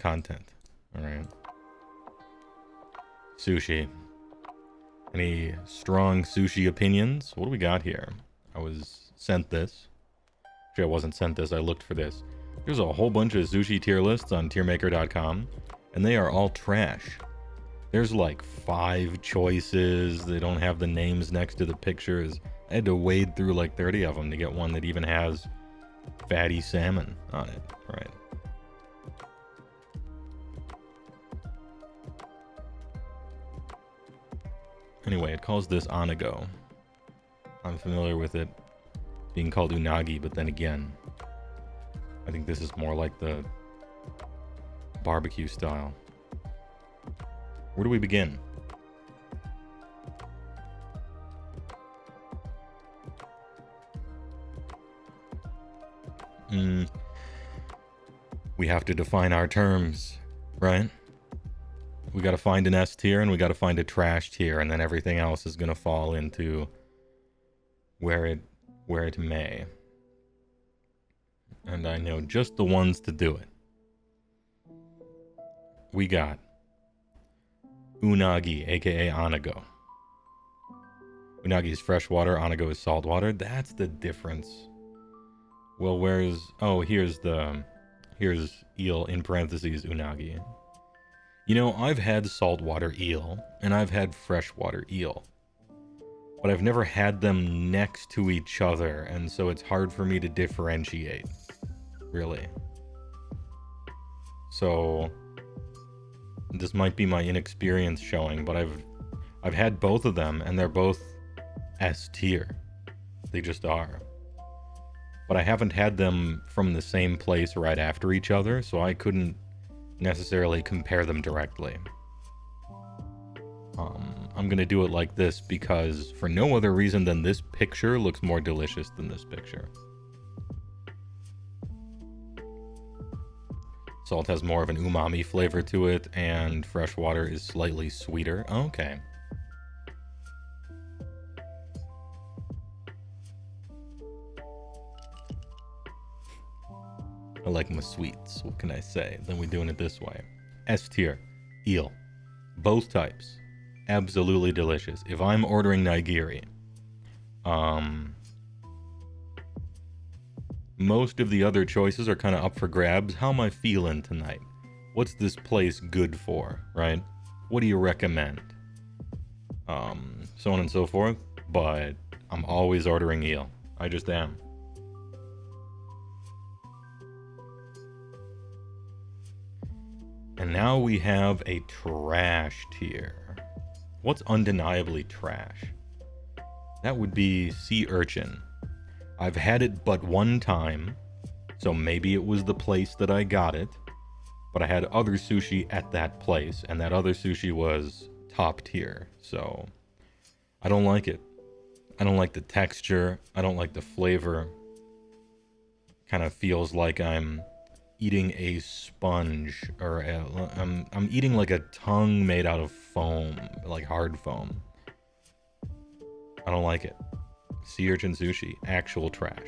content. All right. Sushi. Any strong sushi opinions? What do we got here? I was sent this. Actually, I wasn't sent this. I looked for this. There's a whole bunch of sushi tier lists on tiermaker.com, and they are all trash. There's like 5 choices. They don't have the names next to the pictures. I had to wade through like 30 of them to get one that even has fatty salmon on it. Right. Anyway, it calls this anago. I'm familiar with it being called unagi, but then again, I think this is more like the barbecue style. Where do we begin? We have to define our terms, right? We got to find an S tier and we got to find a trash tier, and then everything else is going to fall into where it may. And I know just the ones to do it. We got unagi, aka anago. Unagi is freshwater, anago is saltwater. That's the difference. Well, here's eel in parentheses unagi. You know, I've had saltwater eel and I've had freshwater eel, but I've never had them next to each other, and so it's hard for me to differentiate, really. So this might be my inexperience showing, but I've had both of them and they're both S tier. They just are. But I haven't had them from the same place right after each other, so I couldn't necessarily compare them directly. I'm gonna do it like this because for no other reason than this picture looks more delicious than this picture. Salt has more of an umami flavor to it, and freshwater is slightly sweeter. Okay. I like my sweets. What can I say? Then we're doing it this way. S tier. Eel. Both types. Absolutely delicious. If I'm ordering nigiri, most of the other choices are kind of up for grabs. How am I feeling tonight? What's this place good for, right? What do you recommend? So on and so forth. But I'm always ordering eel. I just am. And now we have a trash tier. What's undeniably trash? That would be sea urchin. I've had it but one time, so maybe it was the place that I got it, but I had other sushi at that place, and that other sushi was top tier, so I don't like it. I don't like the texture. I don't like the flavor. Kind of feels like I'm eating a sponge, or I'm eating like a tongue made out of foam, like hard foam. I don't like it. Sea urchin sushi, actual trash.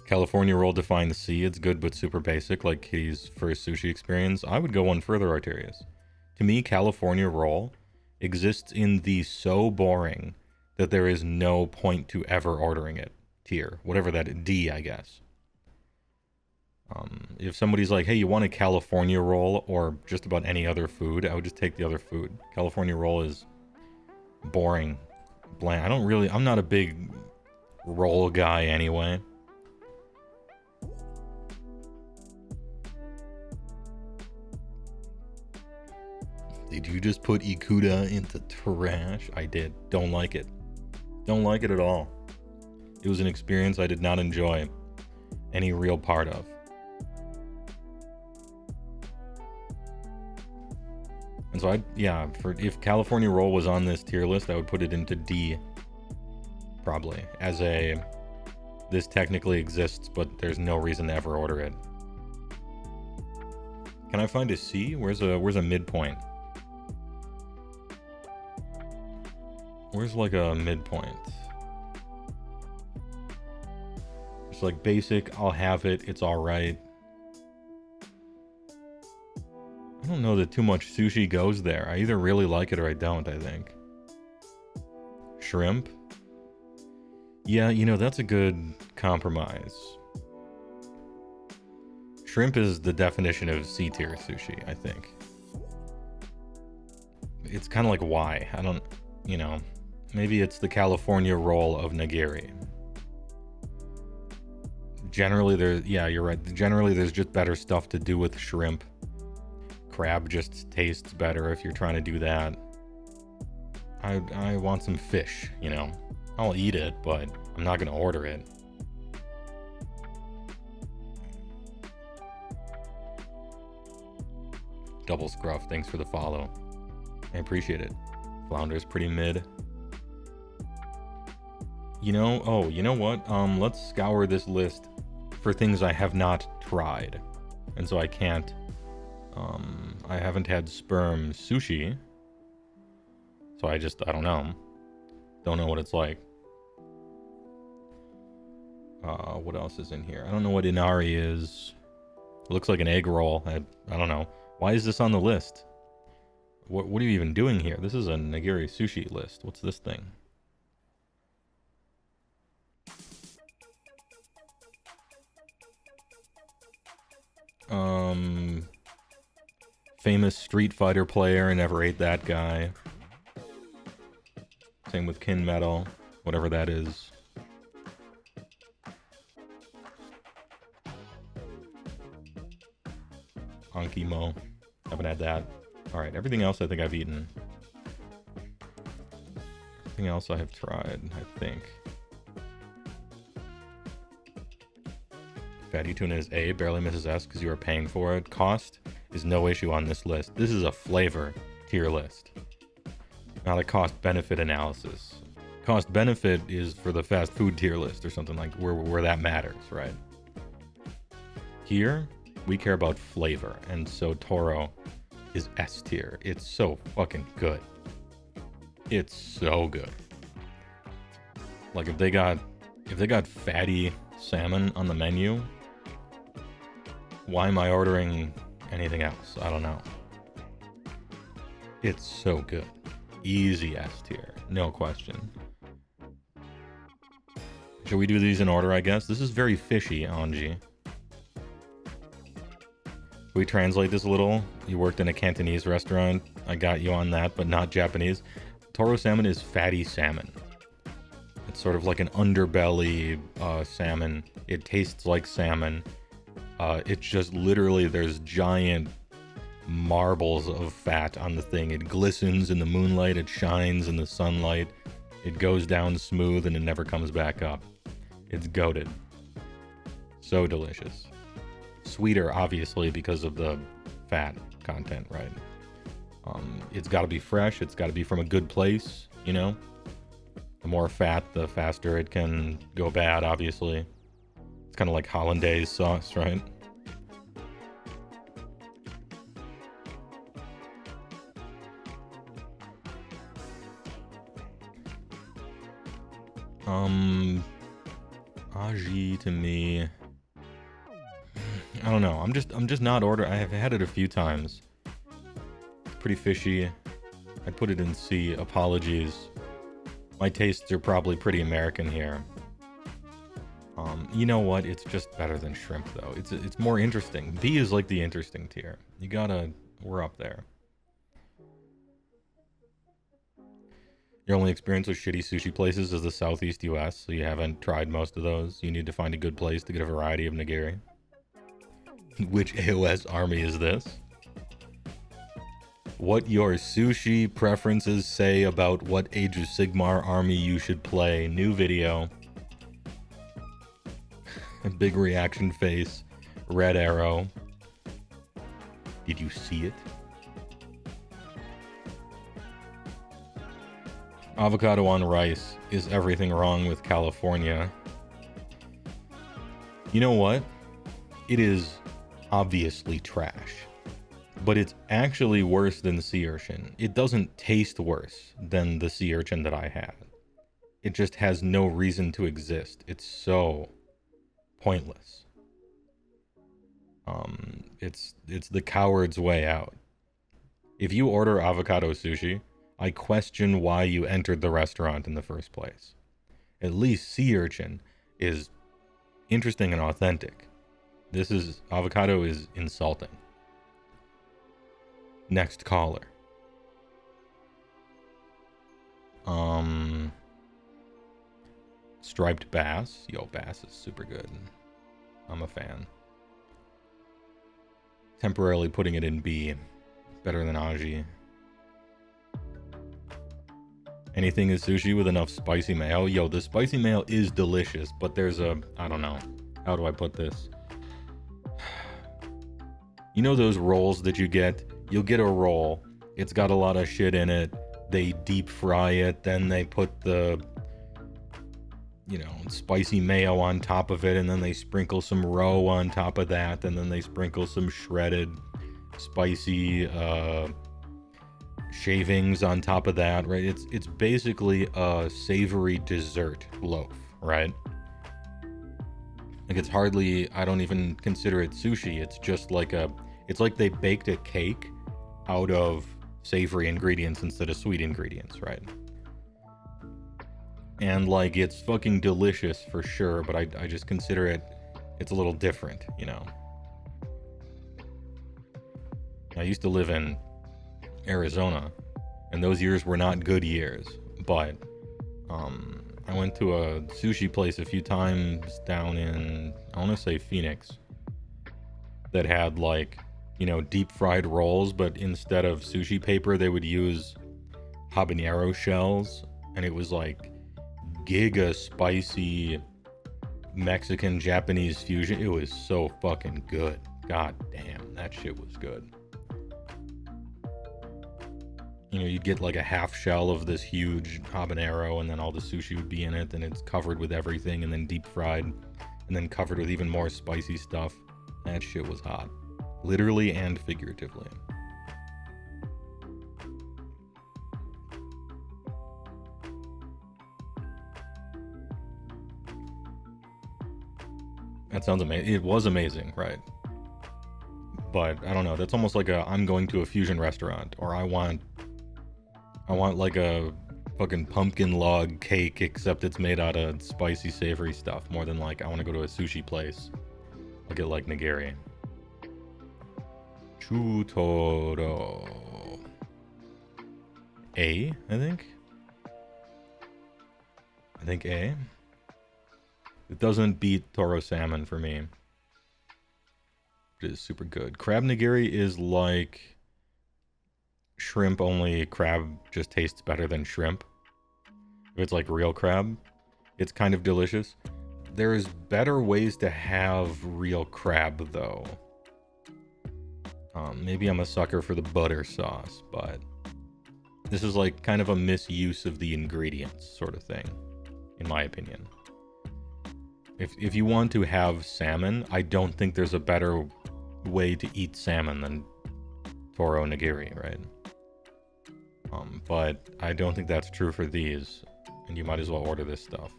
California roll defines sea. It's good but super basic, like Kitty's first sushi experience. I would go one further, Arterius. To me, California roll exists in the so boring that there is no point to ever ordering it tier, whatever that D, I guess. If somebody's like, hey, you want a California roll or just about any other food, I would just take the other food. California roll is boring, bland. I'm not a big roll guy anyway. Did you just put Ikuda into trash? I did. Don't like it. Don't like it at all. It was an experience I did not enjoy any real part of. And so if California roll was on this tier list, I would put it into D, probably, as this technically exists, but there's no reason to ever order it. Can I find a C? Where's a midpoint? Where's like a midpoint? It's like basic, I'll have it, it's alright. I don't know that too much sushi goes there. I either really like it or I don't, I think. Shrimp? Yeah, you know, that's a good compromise. Shrimp is the definition of C-tier sushi, I think. It's kind of like why? I don't, you know, maybe it's the California roll of nigiri. Generally, yeah, you're right. Generally, there's just better stuff to do with shrimp. Crab just tastes better if you're trying to do that. I want some fish, you know. I'll eat it, but I'm not gonna order it. Double Scruff, thanks for the follow. I appreciate it. Flounder's pretty mid. You know, oh, you know what? Let's scour this list for things I have not tried. And so I can't, I haven't had sperm sushi. So I don't know. Don't know what it's like. What else is in here? I don't know what inari is. It looks like an egg roll. I don't know. Why is this on the list? What are you even doing here? This is a nigiri sushi list. What's this thing? Famous Street Fighter player. Never ate that guy. Same with Kin Metal. Whatever that is. Ankimo. Haven't had that. Alright, everything else I think I've eaten. Everything else I have tried, I think. Fatty tuna is A, barely misses S because you are paying for it. Cost is no issue on this list. This is a flavor tier list, not a cost-benefit analysis. Cost-benefit is for the fast food tier list or something like where that matters, right? Here, we care about flavor, and so Toro is S tier. It's so fucking good. It's so good. Like if they got fatty salmon on the menu, why am I ordering anything else? I don't know. It's so good. Easy S tier, no question. Should we do these in order, I guess? This is very fishy, Anji. We translate this a little. You worked in a Cantonese restaurant. I got you on that, but not Japanese. Toro salmon is fatty salmon. It's sort of like an underbelly salmon. It tastes like salmon. It's just literally, there's giant marbles of fat on the thing. It glistens in the moonlight. It shines in the sunlight. It goes down smooth and it never comes back up. It's goated. So delicious. Sweeter, obviously, because of the fat content, right? It's got to be fresh. It's got to be from a good place, you know? The more fat, the faster it can go bad, obviously. It's kind of like hollandaise sauce, right? Aji to me, I don't know. I'm just not ordering. I have had it a few times. It's pretty fishy. I'd put it in C. Apologies. My tastes are probably pretty American here. You know what? It's just better than shrimp, though. It's more interesting. B is like the interesting tier. We're up there. Your only experience with shitty sushi places is the Southeast US, so you haven't tried most of those. You need to find a good place to get a variety of nigiri. Which AOS army is this? What your sushi preferences say about what Age of Sigmar army you should play. New video. Big reaction face. Red arrow. Did you see it? Avocado on rice. Is everything wrong with California? You know what? It is obviously trash. But it's actually worse than sea urchin. It doesn't taste worse than the sea urchin that I had. It just has no reason to exist. It's so pointless. It's the coward's way out. If you order avocado sushi, I question why you entered the restaurant in the first place. At least sea urchin is interesting and authentic. Avocado is insulting. Next caller. Striped bass. Yo, bass is super good. I'm a fan. Temporarily putting it in B. Better than aji. Anything is sushi with enough spicy mayo. Yo, the spicy mayo is delicious, but there's I don't know. How do I put this? You know those rolls that you get? You'll get a roll. It's got a lot of shit in it. They deep fry it. Then they put the, spicy mayo on top of it. And then they sprinkle some roe on top of that. And then they sprinkle some shredded spicy shavings on top of that, right? It's basically a savory dessert loaf, right? Like, it's hardly, I don't even consider it sushi. It's just like it's like they baked a cake out of savory ingredients instead of sweet ingredients, right? And like, it's fucking delicious for sure, but I just consider it's a little different, I used to live in Arizona, and those years were not good years, but I went to a sushi place a few times down in, I want to say Phoenix, that had like, deep fried rolls, but instead of sushi paper, they would use habanero shells, and it was like giga spicy Mexican Japanese fusion. It was so fucking good. God damn, that shit was good. You'd get like a half shell of this huge habanero, and then all the sushi would be in it, and it's covered with everything, and then deep fried, and then covered with even more spicy stuff. That shit was hot. Literally and figuratively. That sounds amazing. It was amazing, right? But I don't know. That's almost like I'm going to a fusion restaurant, or I want like a fucking pumpkin log cake, except it's made out of spicy, savory stuff, more than like I want to go to a sushi place. I'll get like nigiri. Chutoro. A, I think. I think A. It doesn't beat toro salmon for me. It is super good. Crab nigiri is like shrimp, only crab just tastes better than shrimp. If it's like real crab, it's kind of delicious. There's better ways to have real crab though. Maybe I'm a sucker for the butter sauce, but this is like kind of a misuse of the ingredients sort of thing, in my opinion. If you want to have salmon, I don't think there's a better way to eat salmon than toro nigiri, right? But I don't think that's true for these, and you might as well order this stuff.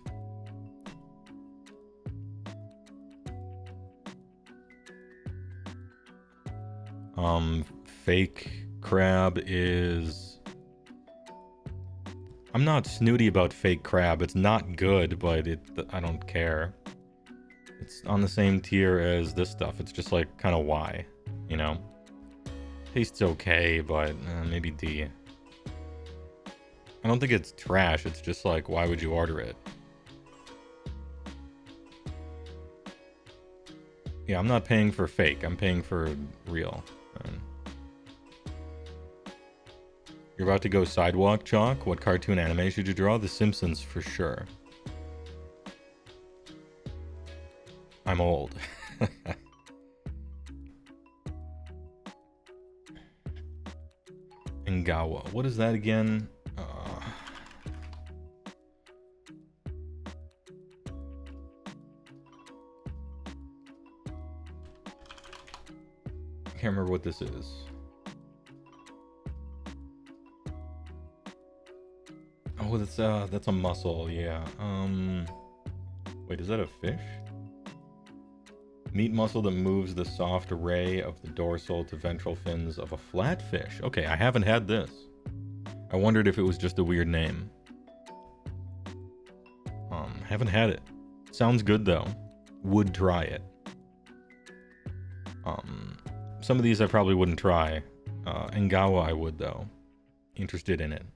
Fake crab is... I'm not snooty about fake crab. It's not good, but I don't care. It's on the same tier as this stuff. It's just like, kind of why, Tastes okay, but maybe D. I don't think it's trash. It's just like, why would you order it? Yeah, I'm not paying for fake. I'm paying for real. You're about to go sidewalk chalk? What cartoon anime should you draw? The Simpsons for sure. I'm old. Ngawa. What is that again? I can't remember what this is. Oh, that's a mussel, yeah. Wait, is that a fish? Meat muscle that moves the soft ray of the dorsal to ventral fins of a flatfish. Okay, I haven't had this. I wondered if it was just a weird name. Haven't had it. Sounds good though. Would try it. Some of these I probably wouldn't try. Ngawa I would though. Interested in it.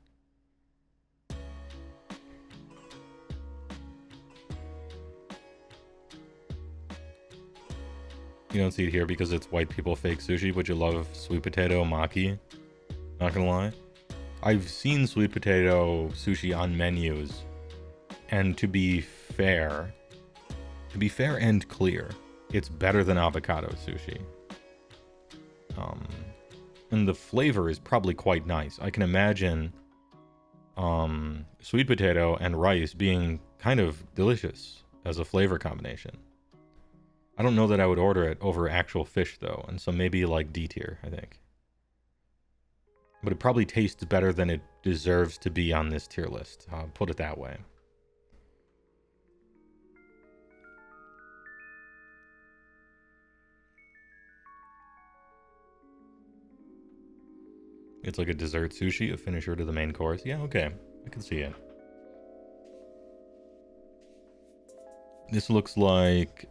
You don't see it here because it's white people fake sushi, but you love sweet potato maki. Not gonna lie. I've seen sweet potato sushi on menus, and to be fair and clear, it's better than avocado sushi. And the flavor is probably quite nice. I can imagine sweet potato and rice being kind of delicious as a flavor combination. I don't know that I would order it over actual fish though, and so maybe like D tier, I think. But it probably tastes better than it deserves to be on this tier list. I'll put it that way. It's like a dessert sushi, a finisher to the main course. Yeah, okay. I can see it. This looks like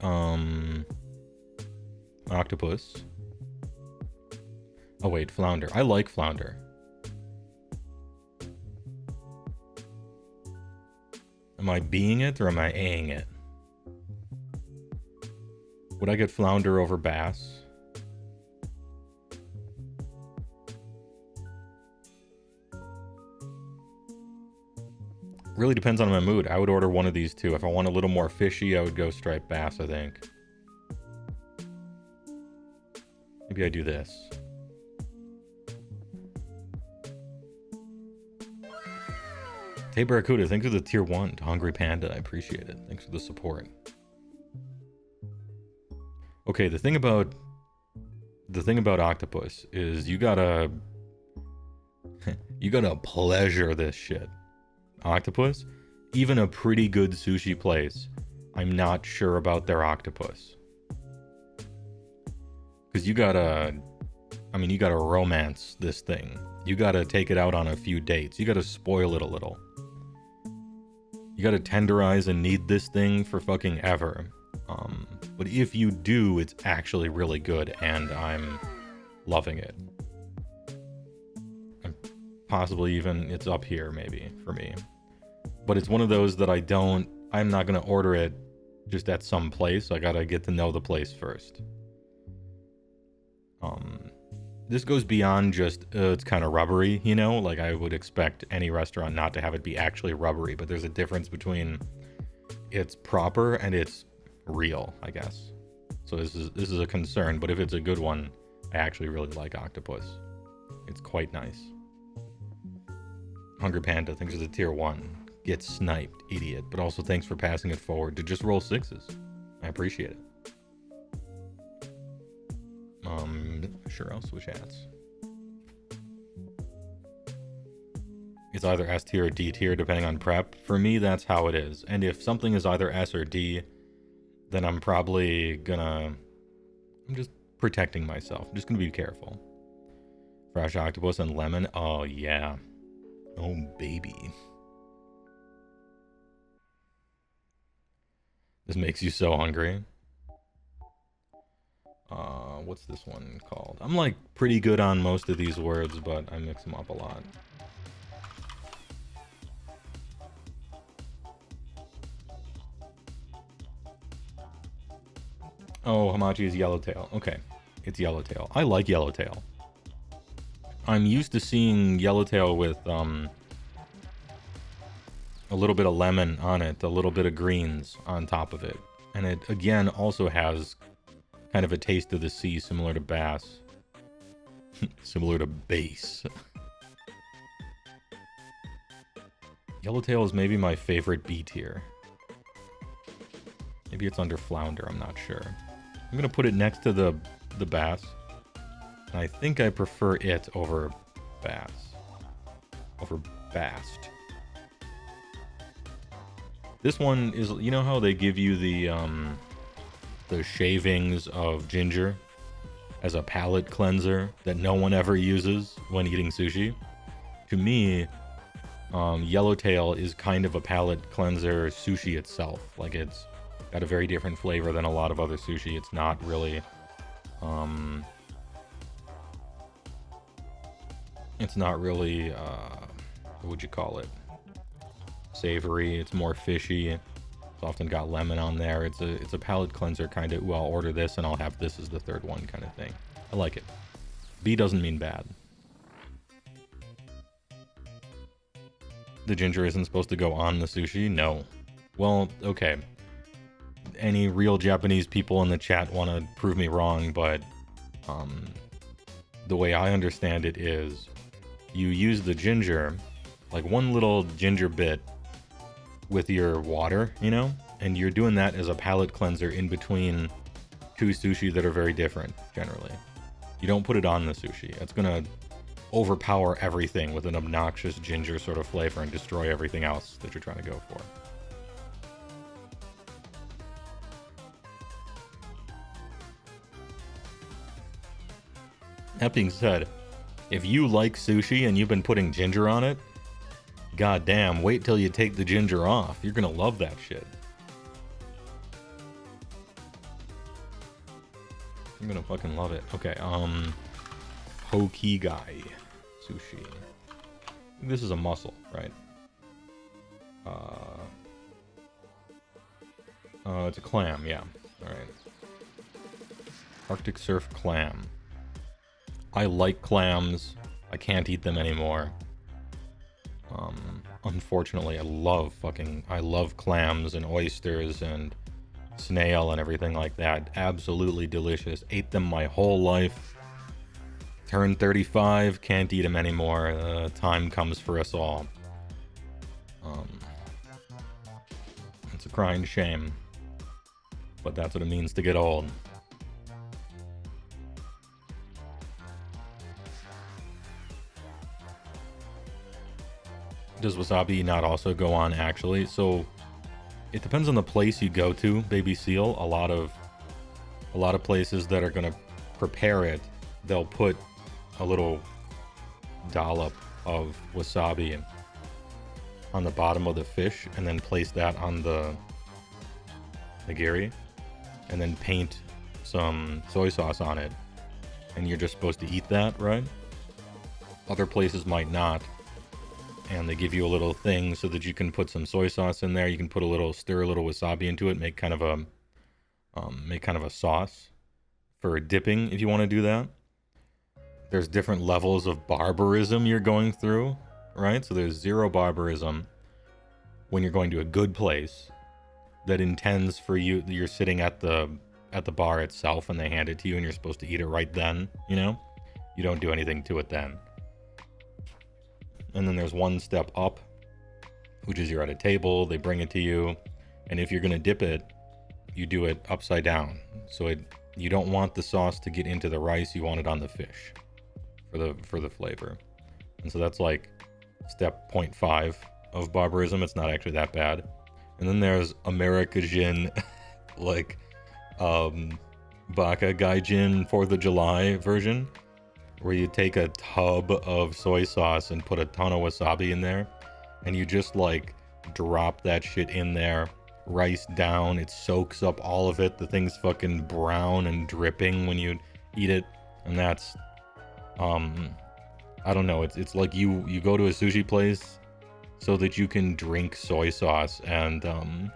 octopus. Oh wait, flounder. I like flounder. Am I being it or am I A-ing it? Would I get flounder over bass? Really depends on my mood. I would order one of these two. If I want a little more fishy, I would go striped bass, I think. Maybe I do this. Hey Barracuda, thanks for the tier 1 to Hungry Panda. I appreciate it. Thanks for the support. Okay, the thing about octopus is you gotta pleasure this shit. Octopus, even a pretty good sushi place, I'm not sure about their octopus. Because you gotta romance this thing. You gotta take it out on a few dates. You gotta spoil it a little. You gotta tenderize and knead this thing for fucking ever. But if you do, it's actually really good, and I'm loving it. Possibly even it's up here maybe for me. But it's one of those that I'm not gonna order it just at some place. I gotta get to know the place first. This goes beyond just it's kind of rubbery, you know? Like I would expect any restaurant not to have it be actually rubbery, but there's a difference between it's proper and it's real, I guess. So this is a concern, but if it's a good one, I actually really like octopus. It's quite nice. Hungry Panda, thanks for the tier 1. Get sniped, idiot. But also thanks for passing it forward to just roll 6s. I appreciate it. Sure, I'll switch hats. It's either S tier or D tier depending on prep. For me, that's how it is. And if something is either S or D, then I'm probably I'm just protecting myself. I'm just gonna be careful. Fresh octopus and lemon. Oh yeah. Oh baby. This makes you so hungry. What's this one called? I'm like pretty good on most of these words, but I mix them up a lot. Oh, Hamachi is Yellowtail. Okay, it's Yellowtail. I like Yellowtail. I'm used to seeing Yellowtail with a little bit of lemon on it, a little bit of greens on top of it. And it, again, also has kind of a taste of the sea, similar to bass. Similar to bass. Yellowtail is maybe my favorite B tier. Maybe it's under flounder, I'm not sure. I'm gonna put it next to the bass. And I think I prefer it over bass. Over bast. This one is, you know how they give you the the shavings of ginger as a palate cleanser that no one ever uses when eating sushi. To me, Yellowtail is kind of a palate cleanser sushi itself. Like, it's got a very different flavor than a lot of other sushi. It's not really, what would you call it? Savory. It's more fishy. It's often got lemon on there. It's a palate cleanser kind of, ooh, I'll order this and I'll have this as the third one kind of thing. I like it. B doesn't mean bad. The ginger isn't supposed to go on the sushi? No. Well, okay. Any real Japanese people in the chat want to prove me wrong, but the way I understand it is you use the ginger, like one little ginger bit with your water, you know? And you're doing that as a palate cleanser in between two sushi that are very different, generally. You don't put it on the sushi. It's gonna overpower everything with an obnoxious ginger sort of flavor and destroy everything else that you're trying to go for. That being said, if you like sushi and you've been putting ginger on it, goddamn, wait till you take the ginger off. You're gonna love that shit. I'm gonna fucking love it. Okay, Hokigai sushi. This is a mussel, right? It's a clam, yeah. Alright. Arctic surf clam. I like clams. I can't eat them anymore. Unfortunately, I love clams and oysters and snail and everything like that. Absolutely delicious. Ate them my whole life. Turned 35, can't eat them anymore. Time comes for us all. It's a crying shame. But that's what it means to get old. Does wasabi not also go on, actually? So it depends on the place you go to, Baby Seal. A lot of places that are gonna prepare it, they'll put a little dollop of wasabi on the bottom of the fish and then place that on the nigiri and then paint some soy sauce on it, and you're just supposed to eat that, right? Other places might not, and they give you a little thing so that you can put some soy sauce in there. You can put stir a little wasabi into it, make kind of a sauce for dipping if you want to do that. There's different levels of barbarism you're going through, right? So there's zero barbarism when you're going to a good place that intends for you. You're sitting at the bar itself and they hand it to you and you're supposed to eat it right then, you know? You don't do anything to it then. And then there's one step up, which is you're at a table, they bring it to you, and if you're gonna dip it, you do it upside down. So you don't want the sauce to get into the rice, you want it on the fish for the flavor. And so that's like step 0.5 of barbarism. It's not actually that bad. And then there's America Gin, like Baka Gaijin 4th of July version, where you take a tub of soy sauce and put a ton of wasabi in there, and you just like drop that shit in there, rice down, it soaks up all of it, the thing's fucking brown and dripping when you eat it, and that's, I don't know, it's like you go to a sushi place so that you can drink soy sauce, and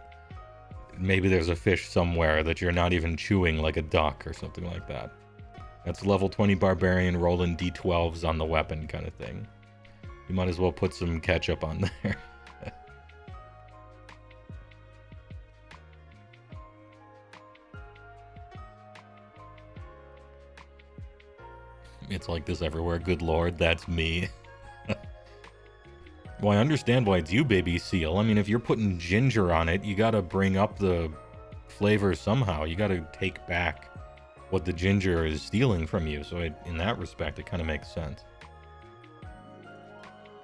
maybe there's a fish somewhere that you're not even chewing, like a duck or something like that. That's level 20 barbarian rolling D12s on the weapon kind of thing. You might as well put some ketchup on there. It's like this everywhere. Good lord, that's me. Well, I understand why it's you, Baby Seal. I mean, if you're putting ginger on it, you gotta bring up the flavor somehow. You gotta take back what the ginger is stealing from you, so in that respect it kind of makes sense.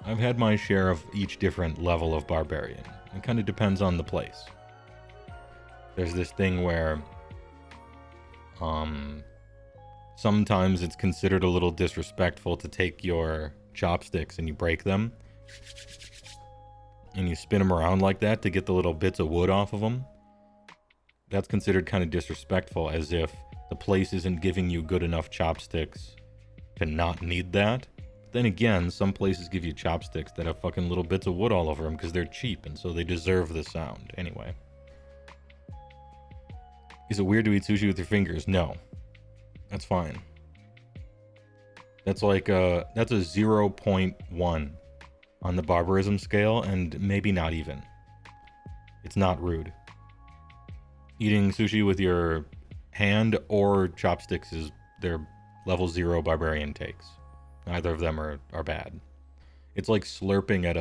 I've had my share of each different level of barbarian. It kind of depends on the place. There's this thing where Sometimes it's considered a little disrespectful to take your chopsticks and you break them and you spin them around like that to get the little bits of wood off of them. That's considered kind of disrespectful, as if the place isn't giving you good enough chopsticks to not need that. Then again, some places give you chopsticks that have fucking little bits of wood all over them because they're cheap, and so they deserve the sound. Anyway. Is it weird to eat sushi with your fingers? No. That's fine. That's like that's a 0.1 on the barbarism scale, and maybe not even. It's not rude. Eating sushi with your hand or chopsticks is their level 0 barbarian takes. Neither of them are bad. It's like slurping at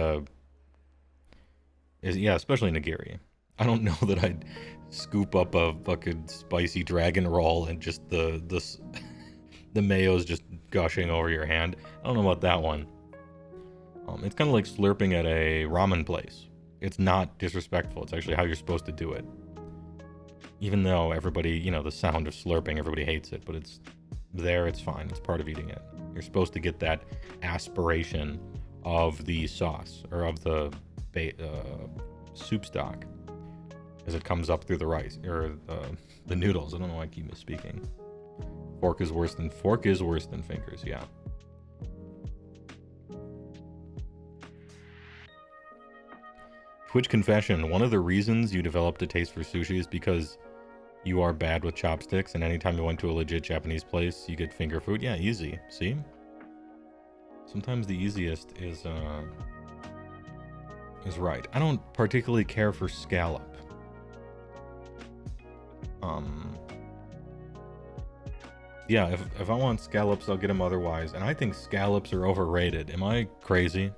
yeah, especially nigiri. I don't know that I'd scoop up a fucking spicy dragon roll and just the mayo's just gushing over your hand. I don't know about that one. It's kind of like slurping at a ramen place. It's not disrespectful. It's actually how you're supposed to do it. Even though everybody, you know, the sound of slurping, everybody hates it, but it's there, it's fine. It's part of eating it. You're supposed to get that aspiration of the sauce, or of the soup stock, as it comes up through the rice, or the noodles. I don't know why I keep misspeaking. Fork is worse than fingers, yeah. Twitch confession, one of the reasons you developed a taste for sushi is because you are bad with chopsticks, and anytime you went to a legit Japanese place, you get finger food. Yeah, easy. See? Sometimes the easiest is right. I don't particularly care for scallop. Yeah, if I want scallops, I'll get them otherwise. And I think scallops are overrated. Am I crazy?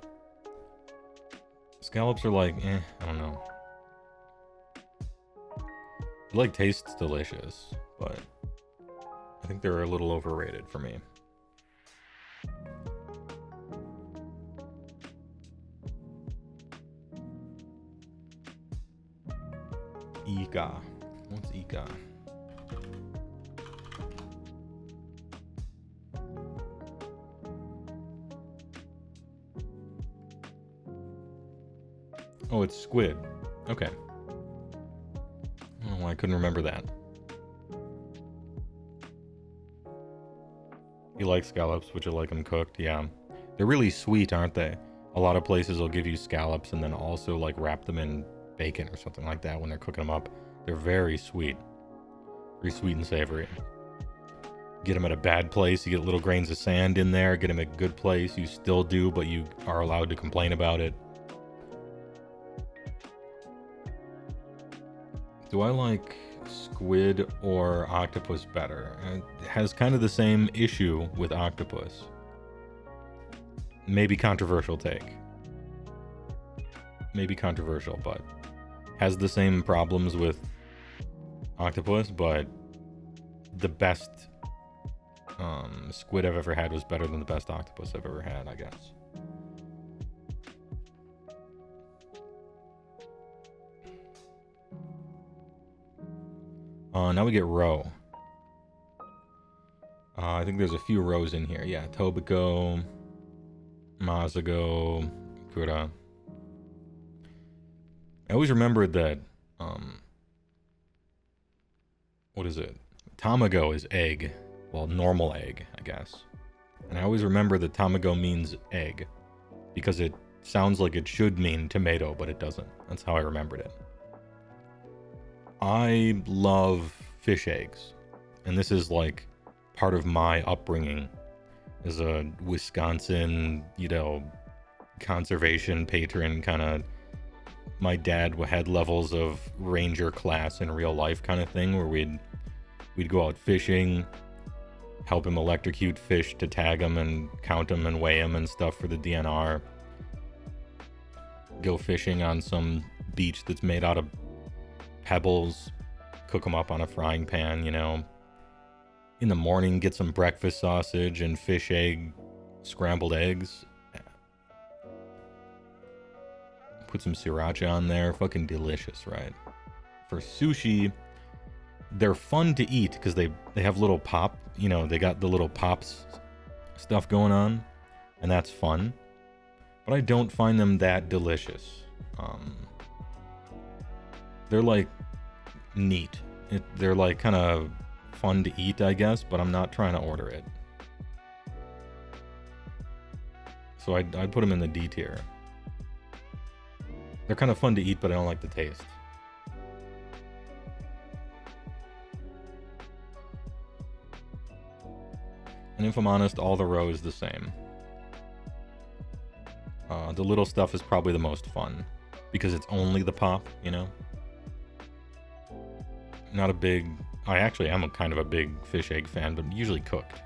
Scallops are like, I don't know. It like tastes delicious, but I think they're a little overrated for me. Ika. What's Ika? Oh, it's squid. Okay. Oh, I couldn't remember that. You like scallops? Would you like them cooked? Yeah. They're really sweet, aren't they? A lot of places will give you scallops and then also like wrap them in bacon or something like that when they're cooking them up. They're very sweet. Very sweet and savory. Get them at a bad place, you get little grains of sand in there. Get them at a good place, you still do, but you are allowed to complain about it. Do I like squid or octopus better? It has kind of the same issue with octopus. Maybe controversial take. Maybe controversial, but has the same problems with octopus, but the best squid I've ever had was better than the best octopus I've ever had, I guess. Now we get roe. I think there's a few roes in here. Yeah, Tobiko, Mazago, Kura. I always remembered that, what is it? Tamago is egg. Well, normal egg, I guess. And I always remember that tamago means egg, because it sounds like it should mean tomato, but it doesn't. That's how I remembered it. I love fish eggs, and this is like part of my upbringing as a Wisconsin, you know, conservation patron kind of. My dad had levels of ranger class in real life kind of thing, where we'd go out fishing, help him electrocute fish to tag them and count them and weigh them and stuff for the DNR. Go fishing on some beach that's made out of pebbles, cook them up on a frying pan, you know. In the morning, get some breakfast sausage and fish egg, scrambled eggs. Put some sriracha on there. Fucking delicious, right? For sushi, they're fun to eat because they have little pop, you know, they got the little pops stuff going on, and that's fun. But I don't find them that delicious. They're like neat. They're like kind of fun to eat, I guess, but I'm not trying to order it. So I'd put them in the D tier. They're kind of fun to eat, but I don't like the taste. And if I'm honest, all the row is the same. The little stuff is probably the most fun because it's only the pop, you know? Not a big... I actually am kind of a big fish egg fan, but usually cooked.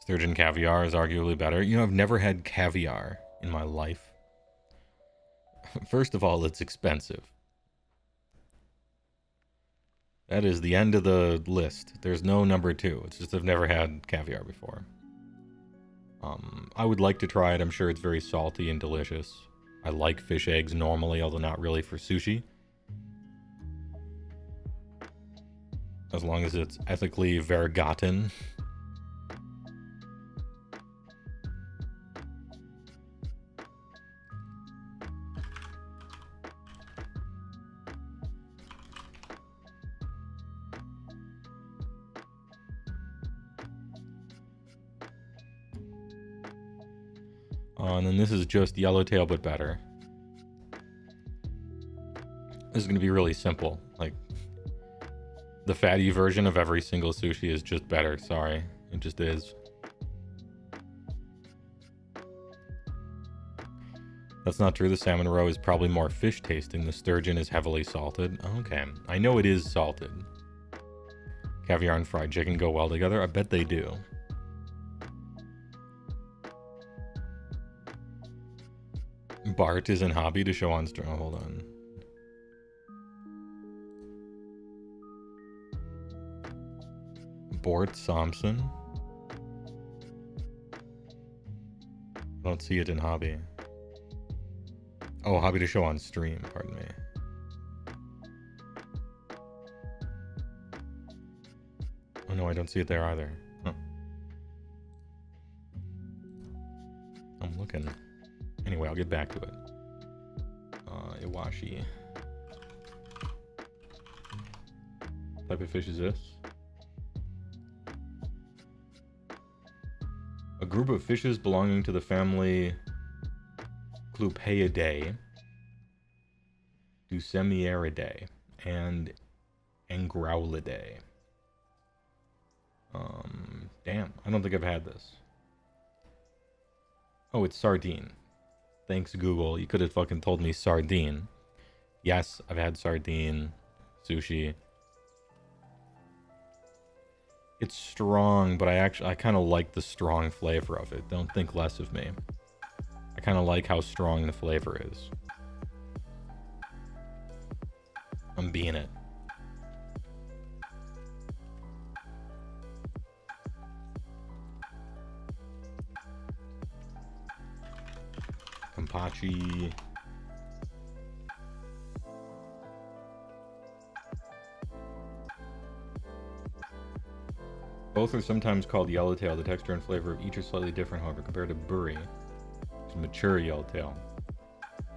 Sturgeon caviar is arguably better. You know, I've never had caviar in my life. First of all, it's expensive. That is the end of the list. There's no number 2. It's just I've never had caviar before. I would like to try it. I'm sure it's very salty and delicious. I like fish eggs normally, although not really for sushi. As long as it's ethically vergotten. And then this is just Yellowtail, but better. This is going to be really simple. Like, the fatty version of every single sushi is just better. Sorry. It just is. That's not true. The salmon roe is probably more fish tasting. The sturgeon is heavily salted. Okay. I know it is salted. Caviar and fried chicken go well together. I bet they do. Bart is in hobby to show on stream. Oh, hold on. Bort Thompson. I don't see it in hobby. Oh, hobby to show on stream, pardon me. Oh no, I don't see it there either. Huh. I'm looking. Anyway, I'll get back to it. Iwashi. What type of fish is this? A group of fishes belonging to the family Clupeidae, Dulcimieridae, and Angraulidae. Damn, I don't think I've had this. Oh, it's sardine. Thanks, Google. You could have fucking told me sardine. Yes, I've had sardine, sushi. It's strong, but I kind of like the strong flavor of it. Don't think less of me. I kind of like how strong the flavor is. I'm being it. Kampachi. Both are sometimes called yellowtail. The texture and flavor of each are slightly different, however, compared to buri, which is mature yellowtail.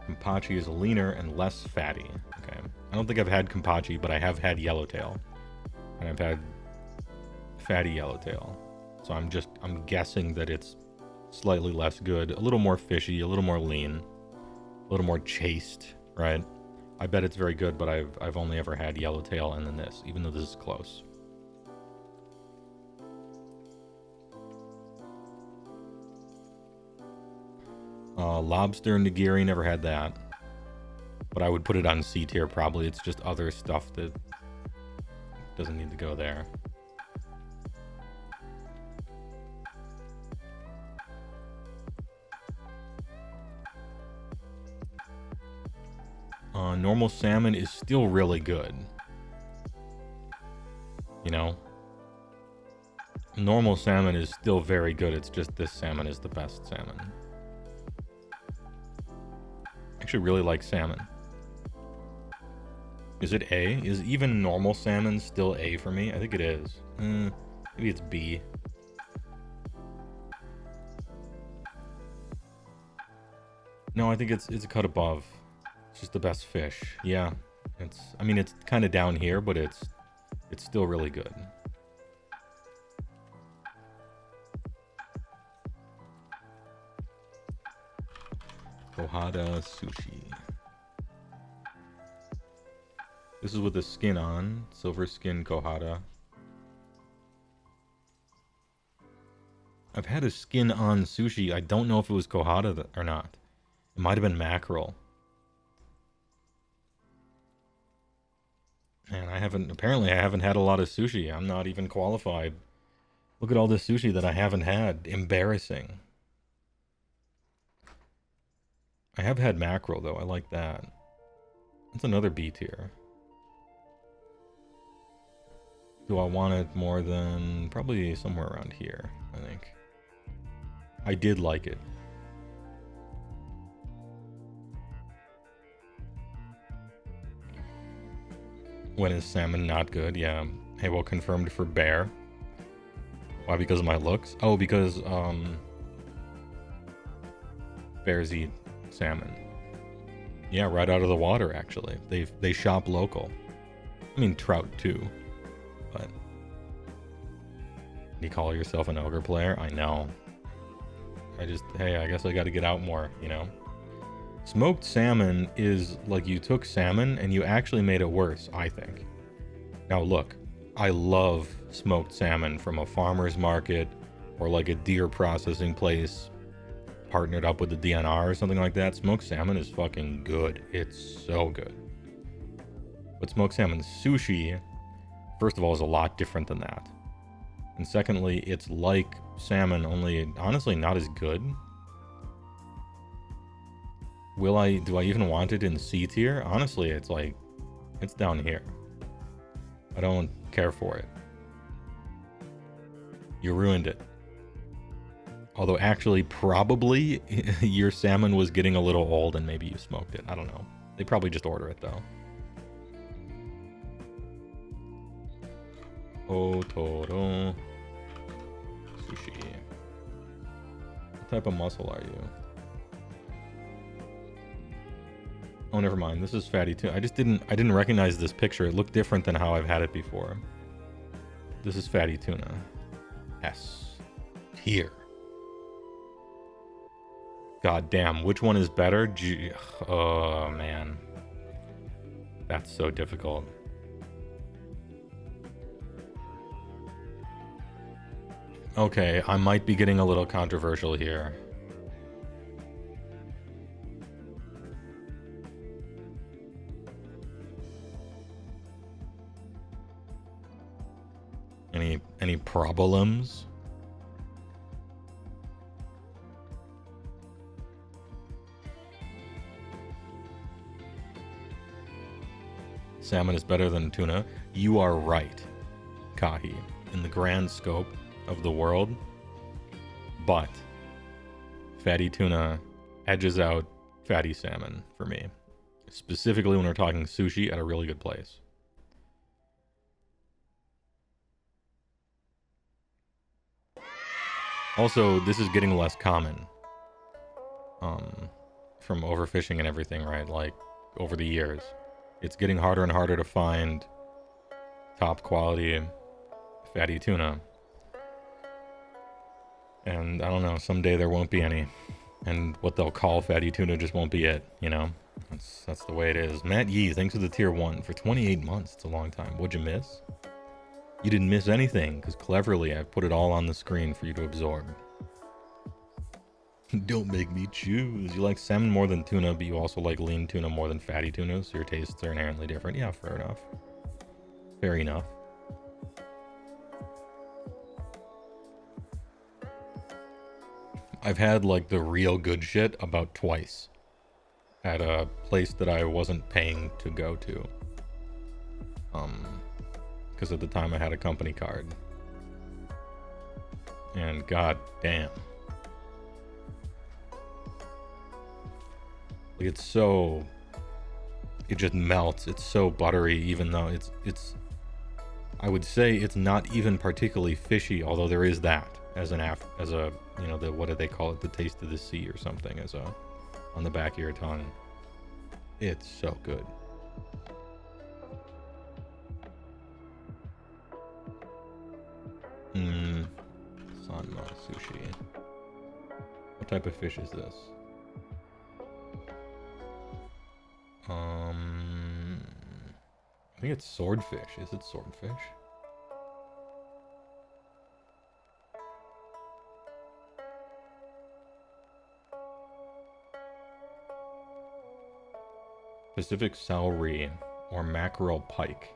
Kampachi is leaner and less fatty. Okay. I don't think I've had kampachi, but I have had yellowtail. And I've had fatty yellowtail. So I'm guessing that it's slightly less good, a little more fishy, a little more lean, a little more chaste, right? I bet it's very good, but I've only ever had yellowtail and then this, even though this is close. Lobster and nigiri, never had that. But I would put it on C tier probably. It's just other stuff that doesn't need to go there. Normal salmon is still really good. You know? Normal salmon is still very good. It's just this salmon is the best salmon. I actually really like salmon. Is it A? Is even normal salmon still A for me? I think it is. Maybe it's B. No, I think it's a cut above. It's just the best fish. Yeah. I mean it's kind of down here, but it's still really good. Kohada sushi. This is with the skin on. Silver skin Kohada. I've had a skin on sushi. I don't know if it was Kohada or not. It might have been mackerel. And apparently I haven't had a lot of sushi. I'm not even qualified. Look at all this sushi that I haven't had. Embarrassing. I have had mackerel though. I like that. That's another B tier. Do I want it more than probably somewhere around here, I think. I did like it. When is salmon not good? Yeah. Heywoah confirmed for bear. Why? Because of my looks? Oh, because bears eat salmon. Yeah, right out of the water actually. They shop local. I mean trout too. But you call yourself an ogre player? I know. Hey, I guess I got to get out more, you know? Smoked salmon is like you took salmon and you actually made it worse, I think. Now look, I love smoked salmon from a farmer's market or like a deer processing place partnered up with the DNR or something like that. Smoked salmon is fucking good. It's so good. But smoked salmon sushi, first of all, is a lot different than that. And secondly, it's like salmon, only honestly not as good. Do I even want it in C tier? Honestly, it's down here. I don't care for it. You ruined it. Although actually, probably your salmon was getting a little old and maybe you smoked it. I don't know. They probably just order it though. Otoro sushi. What type of mussel are you? Oh, never mind. This is fatty tuna. I didn't recognize this picture. It looked different than how I've had it before. This is fatty tuna. S tier. God damn, which one is better? Oh man. That's so difficult. Okay, I might be getting a little controversial here. Any problems? Salmon is better than tuna. You are right, Kahi, in the grand scope of the world, but fatty tuna edges out fatty salmon for me, specifically when we're talking sushi at a really good place. Also, this is getting less common from overfishing and everything, right? Like over the years, it's getting harder and harder to find top quality fatty tuna. And I don't know, someday there won't be any. And what they'll call fatty tuna just won't be it, you know? That's the way it is. Matt Yee, thanks for the tier 1. For 28 months, it's a long time. What'd you miss? You didn't miss anything, because cleverly I've put it all on the screen for you to absorb. Don't make me choose. You like salmon more than tuna, but you also like lean tuna more than fatty tuna, so your tastes are inherently different. Yeah, fair enough. Fair enough. I've had like the real good shit about twice at a place that I wasn't paying to go to. Because at the time I had a company card. And god damn. Like it's so it just melts. It's so buttery, even though it's I would say it's not even particularly fishy, although there is that as a you know, the, what do they call it, the taste of the sea or something, as a on the back of your tongue. It's so good. Sanma sushi. What type of fish is this? I think it's swordfish. Is it swordfish? Pacific celery or mackerel pike.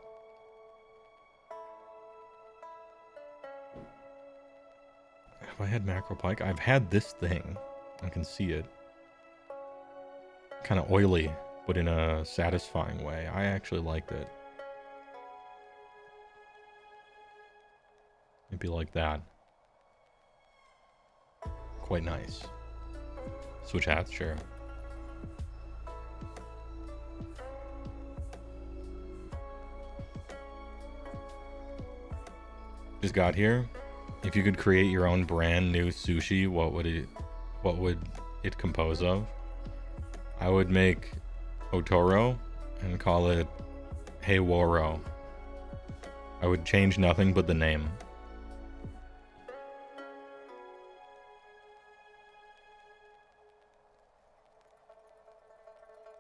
Have I had mackerel pike? I've had this thing. I can see it. Kind of oily, but in a satisfying way. I actually liked it. Maybe like that. Quite nice. Switch hats, sure. Just got here. If you could create your own brand new sushi, what would it compose of? I would make Otoro and call it Heywoah. I would change nothing but the name.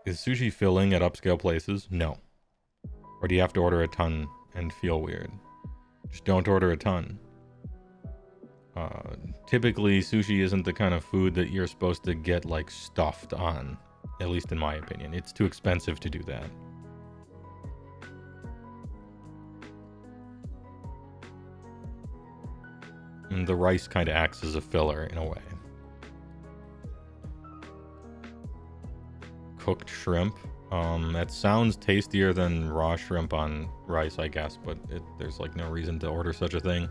Is sushi filling at upscale places? No. Or do you have to order a ton and feel weird? Just don't order a ton. Typically, sushi isn't the kind of food that you're supposed to get, like, stuffed on. At least in my opinion. It's too expensive to do that. And the rice kind of acts as a filler in a way. Cooked shrimp. That sounds tastier than raw shrimp on rice, I guess, but there's like no reason to order such a thing.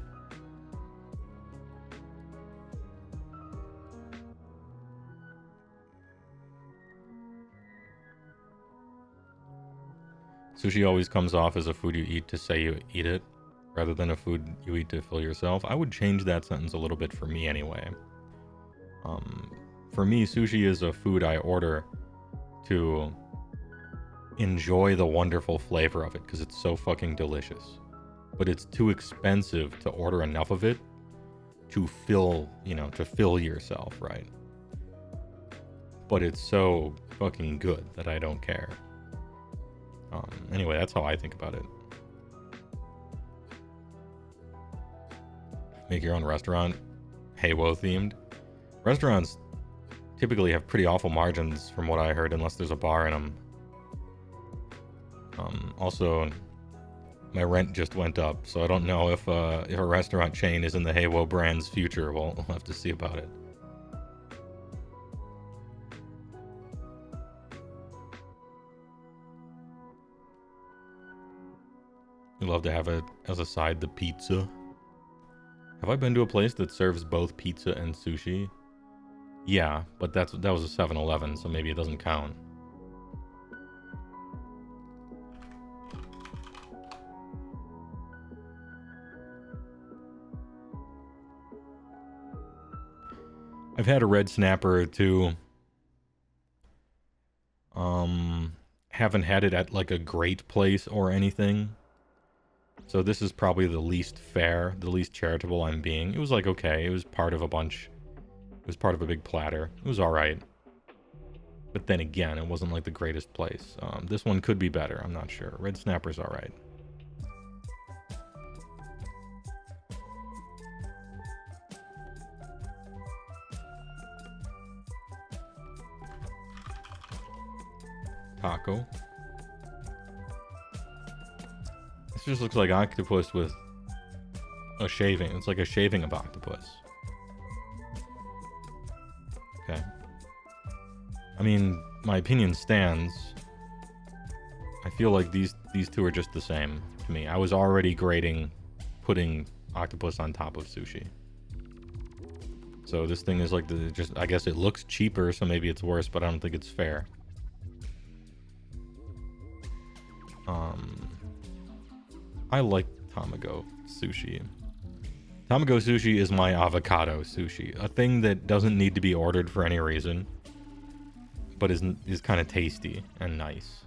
Sushi always comes off as a food you eat to say you eat it, rather than a food you eat to fill yourself. I would change that sentence a little bit for me anyway. For me, sushi is a food I order to enjoy the wonderful flavor of it because it's so fucking delicious. But it's too expensive to order enough of it to fill, you know, to fill yourself, right? But it's so fucking good that I don't care. Anyway, that's how I think about it. Make your own restaurant, Heywoah themed. Restaurants typically have pretty awful margins from what I heard, unless there's a bar in them. Also, my rent just went up, so I don't know if a restaurant chain is in the Heywoah brand's future. We'll have to see about it. We'd love to have it as a side, the pizza. Have I been to a place that serves both pizza and sushi? Yeah, but that was a 7-Eleven, so maybe it doesn't count. I've had a red snapper or two. Haven't had it at like a great place or anything. So this is probably the least fair, the least charitable I'm being. It was like, okay, it was part of a bunch. It was part of a big platter. It was alright. But then again, it wasn't like the greatest place. This one could be better, I'm not sure. Red snapper's alright. Taco. This just looks like octopus with a shaving. It's like a shaving of octopus. Okay. I mean, my opinion stands. I feel like these two are just the same to me. I was already grading putting octopus on top of sushi. So this thing is like I guess it looks cheaper, so maybe it's worse, but I don't think it's fair. I like Tamago sushi. Tamago sushi is my avocado sushi, a thing that doesn't need to be ordered for any reason, but is kind of tasty and nice.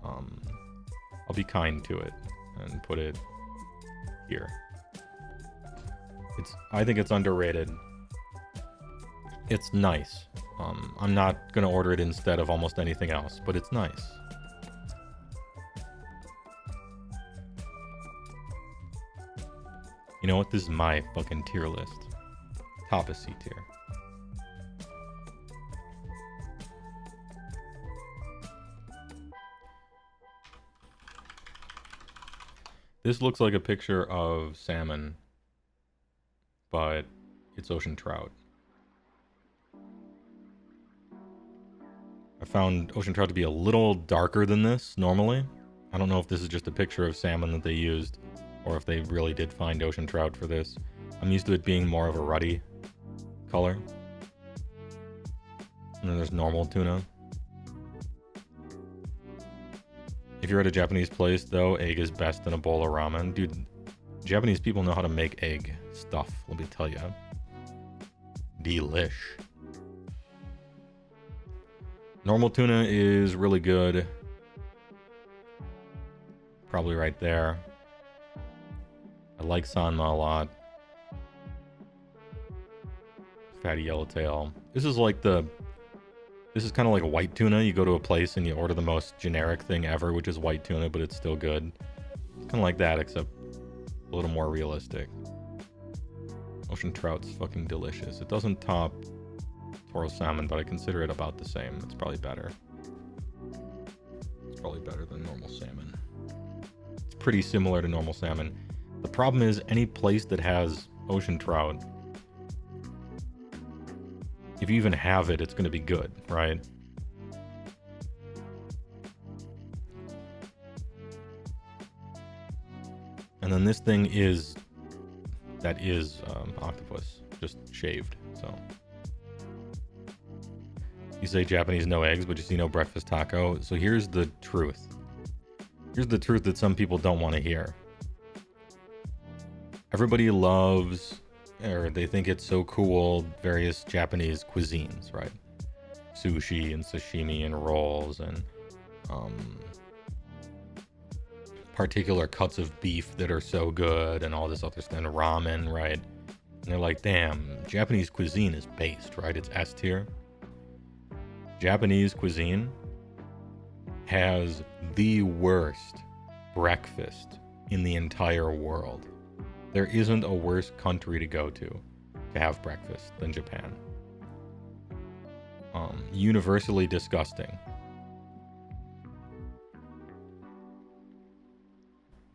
I'll be kind to it and put it here. I think it's underrated. It's nice. I'm not gonna order it instead of almost anything else, but it's nice. You know what? This is my fucking tier list. Top of C tier. This looks like a picture of salmon, but it's ocean trout. I found ocean trout to be a little darker than this normally. I don't know if this is just a picture of salmon that they used, or if they really did find ocean trout for this. I'm used to it being more of a ruddy color. And then there's normal tuna. If you're at a Japanese place, though, egg is best in a bowl of ramen. Dude, Japanese people know how to make egg stuff, let me tell you. Delish. Normal tuna is really good. Probably right there. I like sanma a lot. Fatty yellowtail. This is kind of like a white tuna. You go to a place and you order the most generic thing ever, which is white tuna, but it's still good. It's kind of like that, except a little more realistic. Ocean trout's fucking delicious. It doesn't top Toro salmon, but I consider it about the same. It's probably better. It's probably better than normal salmon. It's pretty similar to normal salmon. The problem is any place that has ocean trout, if you even have it, it's going to be good, right? And then this thing is octopus, just shaved. So you say Japanese no eggs, but you see no breakfast taco. So here's the truth. Here's the truth that some people don't want to hear. Everybody loves, or they think it's so cool, various Japanese cuisines, right? Sushi and sashimi and rolls and particular cuts of beef that are so good and all this other stuff, and ramen, right? And they're like, damn, Japanese cuisine is based, right? It's S tier. Japanese cuisine has the worst breakfast in the entire world. There isn't a worse country to go to have breakfast than Japan. Universally disgusting.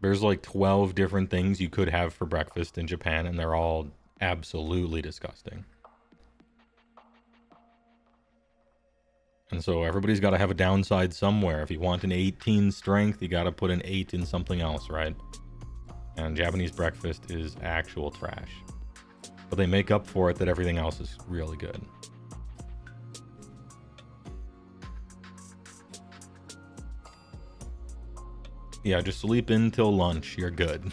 There's like 12 different things you could have for breakfast in Japan, and they're all absolutely disgusting. And so everybody's got to have a downside somewhere. If you want an 18 strength, you got to put an 8 in something else, right? And Japanese breakfast is actual trash. But they make up for it that everything else is really good. Yeah, just sleep in till lunch. You're good.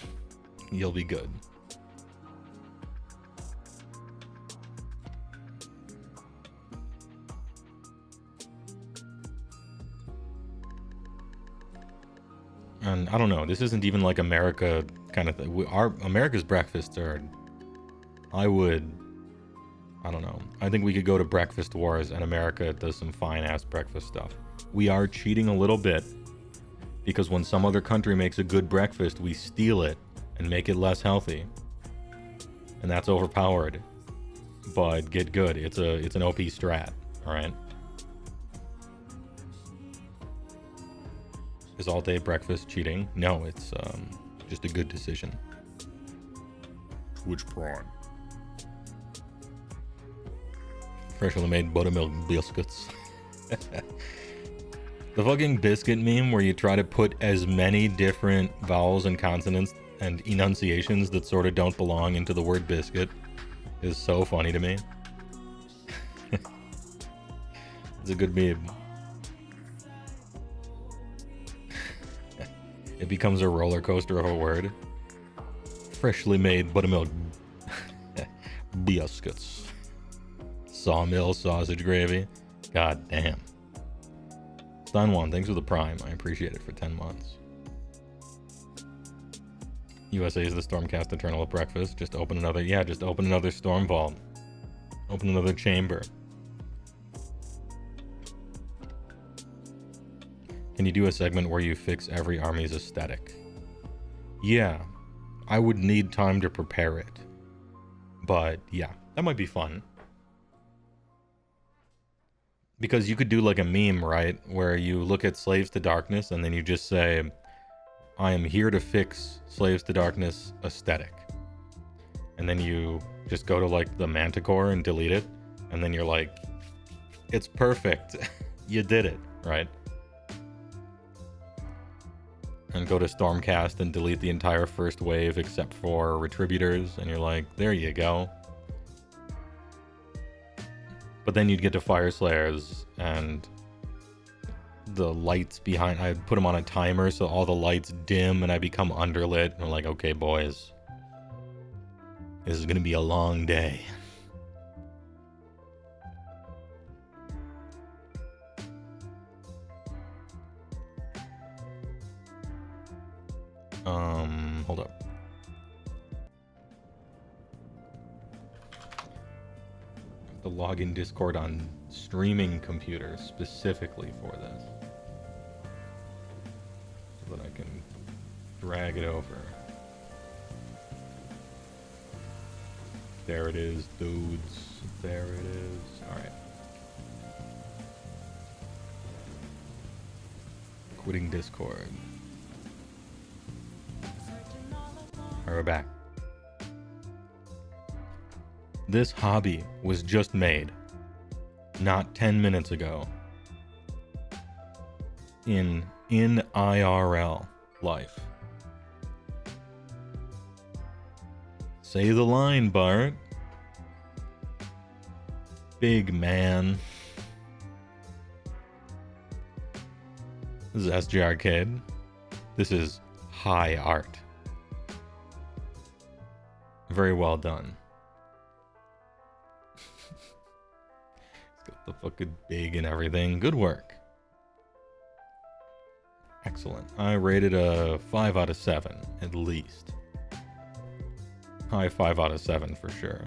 You'll be good. And I don't know, this isn't even like America kind of thing. America's breakfasts are, I don't know. I think we could go to breakfast wars, and America does some fine ass breakfast stuff. We are cheating a little bit, because when some other country makes a good breakfast, we steal it and make it less healthy. And that's overpowered. But get good. It's an OP strat, alright? Is all day breakfast cheating? No, it's just a good decision. Twitch prawn. Freshly made buttermilk biscuits. The fucking biscuit meme where you try to put as many different vowels and consonants and enunciations that sort of don't belong into the word biscuit is so funny to me. It's a good meme. It becomes a roller coaster of a word. Freshly made buttermilk biscuits. Sawmill sausage gravy. God damn. Stan1, thanks for the prime. I appreciate it for 10 months. USA is the Stormcast Eternal at breakfast. Just open another, just open another storm vault. Open another chamber. Can you do a segment where you fix every army's aesthetic? Yeah, I would need time to prepare it. But yeah, that might be fun. Because you could do like a meme, right? Where you look at Slaves to Darkness and then you just say, I am here to fix Slaves to Darkness aesthetic. And then you just go to like the Manticore and delete it. And then you're like, it's perfect. You did it, right? And go to Stormcast and delete the entire first wave except for Retributors. And you're like, there you go. But then you'd get to Fire Slayers and the lights behind, I'd put them on a timer so all the lights dim and I become underlit. And I'm like, okay, boys, this is going to be a long day. Hold up. I have to log in Discord on streaming computer specifically for this. So that I can drag it over. There it is, dudes. There it is. Alright. Quitting Discord. Alright, we're back. This hobby was just made not 10 minutes ago in IRL life. Say the line, Bart. Big man. This is SG Arcade. This is high art. Very well done. It's got the fucking big and everything. Good work. Excellent. I rated a 5 out of 7, at least. High 5 out of 7 for sure.